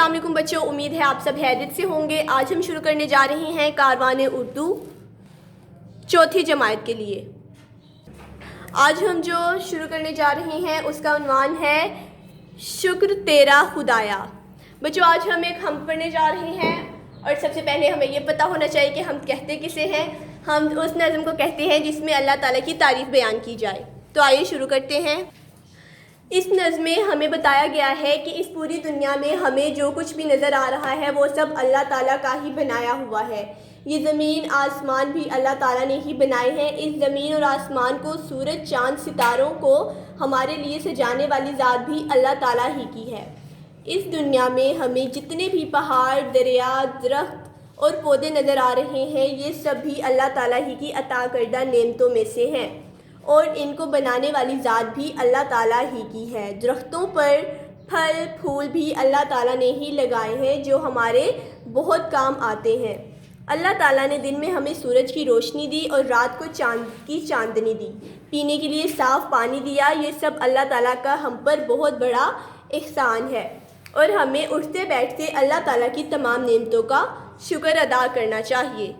السلام علیکم بچوں، امید ہے آپ سب خیریت سے ہوں گے۔ آج ہم شروع کرنے جا رہے ہیں کاروان اردو چوتھی جماعت کے لیے۔ آج ہم جو شروع کرنے جا رہے ہیں اس کا عنوان ہے شکر تیرا خدایا۔ بچوں آج ہم ایک ہم پڑھنے جا رہے ہیں، اور سب سے پہلے ہمیں یہ پتہ ہونا چاہیے کہ ہم کہتے کسے ہیں۔ ہم اس نظم کو کہتے ہیں جس میں اللہ تعالیٰ کی تعریف بیان کی جائے۔ تو آئیے شروع کرتے ہیں۔ اس نظم میں ہمیں بتایا گیا ہے کہ اس پوری دنیا میں ہمیں جو کچھ بھی نظر آ رہا ہے وہ سب اللہ تعالیٰ کا ہی بنایا ہوا ہے۔ یہ زمین آسمان بھی اللہ تعالیٰ نے ہی بنائے ہیں۔ اس زمین اور آسمان کو، سورج چاند ستاروں کو ہمارے لیے سجانے والی ذات بھی اللہ تعالیٰ ہی کی ہے۔ اس دنیا میں ہمیں جتنے بھی پہاڑ، دریا، درخت اور پودے نظر آ رہے ہیں یہ سب بھی اللہ تعالیٰ ہی کی عطا کردہ نعمتوں میں سے ہیں، اور ان کو بنانے والی ذات بھی اللہ تعالیٰ ہی کی ہے۔ درختوں پر پھل پھول بھی اللہ تعالیٰ نے ہی لگائے ہیں جو ہمارے بہت کام آتے ہیں۔ اللہ تعالیٰ نے دن میں ہمیں سورج کی روشنی دی اور رات کو چاند کی چاندنی دی، پینے کے لیے صاف پانی دیا۔ یہ سب اللہ تعالیٰ کا ہم پر بہت بڑا احسان ہے، اور ہمیں اٹھتے بیٹھتے اللہ تعالیٰ کی تمام نعمتوں کا شکر ادا کرنا چاہیے۔